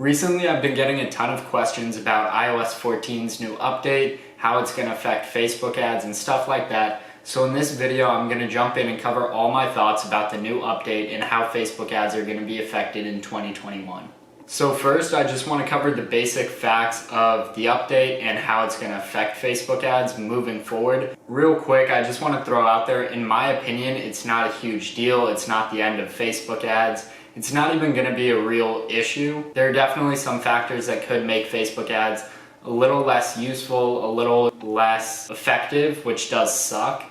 Recently, I've been getting a ton of questions about iOS 14's new update, how it's going to affect Facebook ads and stuff like that. So in this video, I'm going to jump in and cover all my thoughts about the new update and how Facebook ads are going to be affected in 2021. So first, I just want to cover the basic facts of the update and how it's going to affect Facebook ads moving forward. Real quick, I just want to throw out there, in my opinion, it's not a huge deal. It's not the end of Facebook ads. It's not even going to be a real issue. There are definitely some factors that could make Facebook ads a little less useful, a little less effective, which does suck.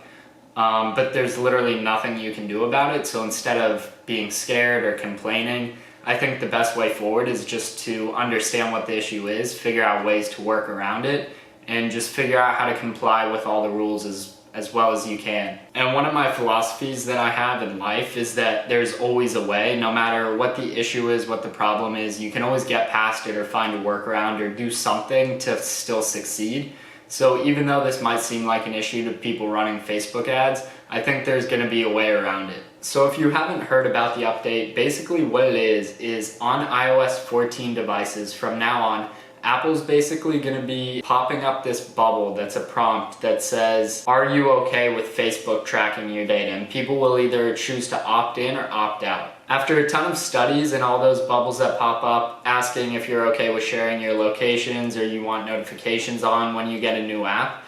But there's literally nothing you can do about it. So instead of being scared or complaining, I think the best way forward is just to understand what the issue is, figure out ways to work around it, and just figure out how to comply with all the rules as well as you can. And one of my philosophies that I have in life is that there's always a way. No matter what the issue is, what the problem is, you can always get past it or find a workaround or do something to still succeed. So even though this might seem like an issue to people running Facebook ads, I think there's going to be a way around it. So if you haven't heard about the update, basically what it is on iOS 14 devices from now on, Apple's basically going to be popping up this bubble that's a prompt that says, are you okay with Facebook tracking your data? And people will either choose to opt in or opt out. After a ton of studies and all those bubbles that pop up asking if you're okay with sharing your locations or you want notifications on when you get a new app,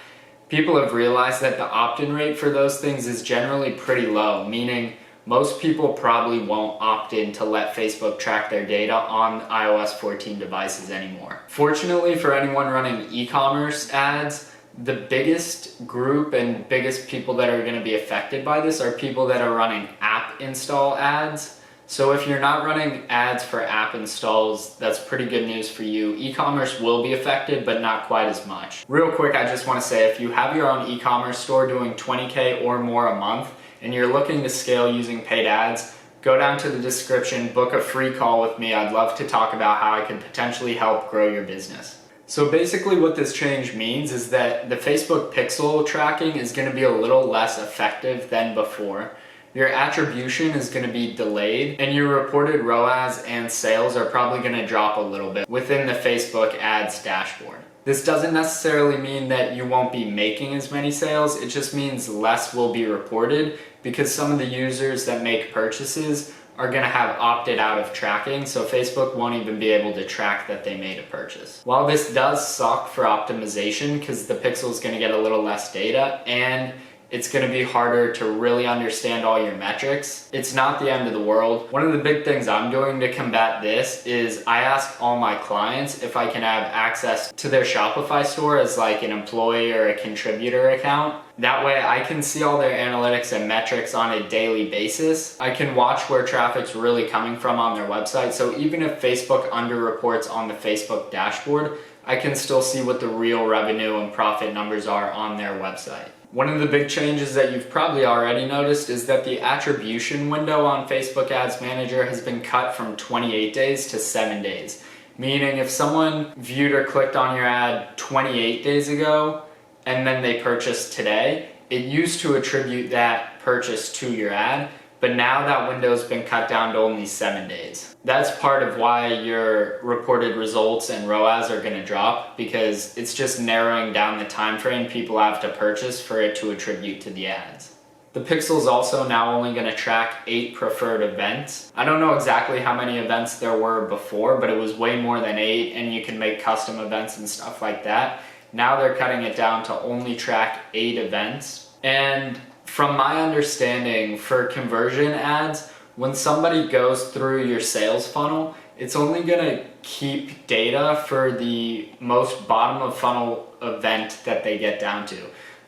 people have realized that the opt-in rate for those things is generally pretty low, meaning most people probably won't opt in to let Facebook track their data on iOS 14 devices anymore. Fortunately for anyone running e-commerce ads, the biggest group and biggest people that are going to be affected by this are people that are running app install ads. So if you're not running ads for app installs, that's pretty good news for you. E-commerce will be affected, but not quite as much. Real quick, I just want to say, if you have your own e-commerce store doing 20K or more a month, and you're looking to scale using paid ads, go down to the description, book a free call with me. I'd love to talk about how I could potentially help grow your business. So basically what this change means is that the Facebook pixel tracking is going to be a little less effective than before. Your attribution is going to be delayed, and your reported ROAS and sales are probably going to drop a little bit within the Facebook ads dashboard. This doesn't necessarily mean that you won't be making as many sales, it just means less will be reported because some of the users that make purchases are going to have opted out of tracking, so Facebook won't even be able to track that they made a purchase. While this does suck for optimization because the pixel is going to get a little less data and it's going to be harder to really understand all your metrics, it's not the end of the world. One of the big things I'm doing to combat this is I ask all my clients if I can have access to their Shopify store as like an employee or a contributor account. That way I can see all their analytics and metrics on a daily basis. I can watch where traffic's really coming from on their website. So even if Facebook underreports on the Facebook dashboard, I can still see what the real revenue and profit numbers are on their website. One of the big changes that you've probably already noticed is that the attribution window on Facebook Ads Manager has been cut from 28 days to 7 days. Meaning if someone viewed or clicked on your ad 28 days ago and then they purchased today, it used to attribute that purchase to your ad, but now that window's been cut down to only 7 days. That's part of why your reported results and ROAS are going to drop, because it's just narrowing down the time frame people have to purchase for it to attribute to the ads. The pixel's also now only going to track 8 preferred events. I don't know exactly how many events there were before, but it was way more than 8, and you can make custom events and stuff like that. Now they're cutting it down to only track 8 events. And from my understanding, for conversion ads, when somebody goes through your sales funnel, it's only going to keep data for the most bottom of funnel event that they get down to.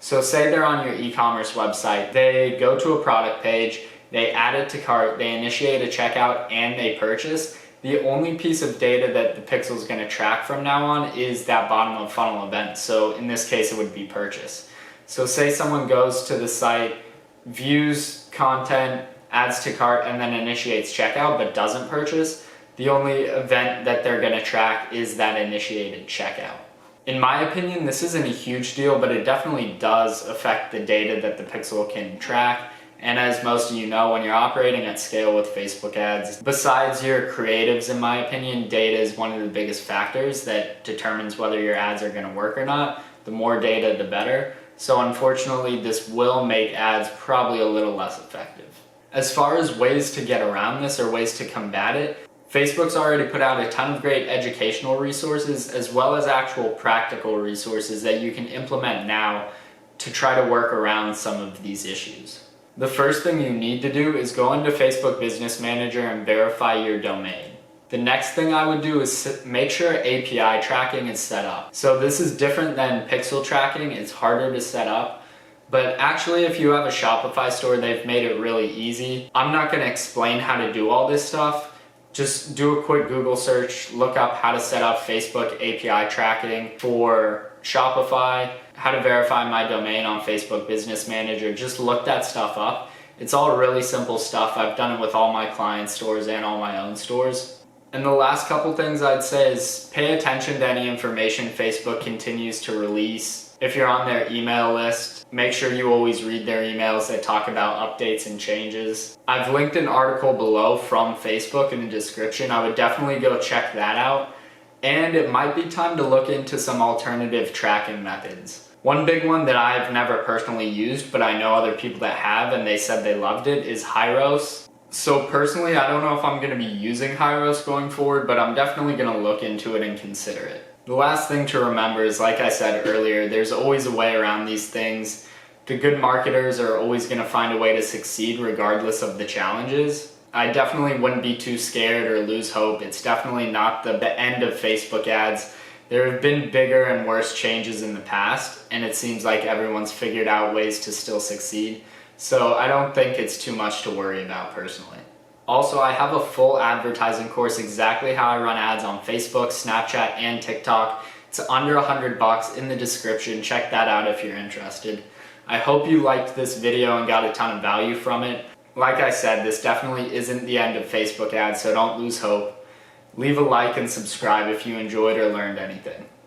So say they're on your e-commerce website, they go to a product page, they add it to cart, they initiate a checkout, and they purchase. The only piece of data that the pixel is going to track from now on is that bottom of funnel event. So in this case, it would be purchase. So say someone goes to the site, views content, adds to cart, and then initiates checkout but doesn't purchase, the only event that they're going to track is that initiated checkout. In my opinion, this isn't a huge deal, but it definitely does affect the data that the pixel can track And as most of you know, when you're operating at scale with Facebook ads, besides your creatives, in my opinion, data is one of the biggest factors that determines whether your ads are going to work or not. The more data, the better. So unfortunately, this will make ads probably a little less effective. As far as ways to get around this or ways to combat it, Facebook's already put out a ton of great educational resources as well as actual practical resources that you can implement now to try to work around some of these issues. The first thing you need to do is go into Facebook Business Manager and verify your domain. The next thing I would do is make sure API tracking is set up. So this is different than pixel tracking. It's harder to set up. But actually, if you have a Shopify store, they've made it really easy. I'm not going to explain how to do all this stuff. Just do a quick Google search, look up how to set up Facebook API tracking for Shopify, how to verify my domain on Facebook Business Manager. Just look that stuff up. It's all really simple stuff. I've done it with all my client stores and all my own stores. And the last couple things I'd say is pay attention to any information Facebook continues to release. If you're on their email list, make sure you always read their emails that talk about updates and changes. I've linked an article below from Facebook in the description. I would definitely go check that out. And it might be time to look into some alternative tracking methods. One big one that I've never personally used, but I know other people that have and they said they loved it, is Hyros. So personally, I don't know if I'm going to be using Hyros going forward, but I'm definitely going to look into it and consider it. The last thing to remember is, like I said earlier, there's always a way around these things. The good marketers are always going to find a way to succeed regardless of the challenges. I definitely wouldn't be too scared or lose hope. It's definitely not the end of Facebook ads. There have been bigger and worse changes in the past, and it seems like everyone's figured out ways to still succeed. So I don't think it's too much to worry about personally. Also, I have a full advertising course exactly how I run ads on Facebook, Snapchat, and TikTok. It's under $100 in the description. Check that out if you're interested. I hope you liked this video and got a ton of value from it. Like I said, this definitely isn't the end of Facebook ads, so don't lose hope. Leave a like and subscribe if you enjoyed or learned anything.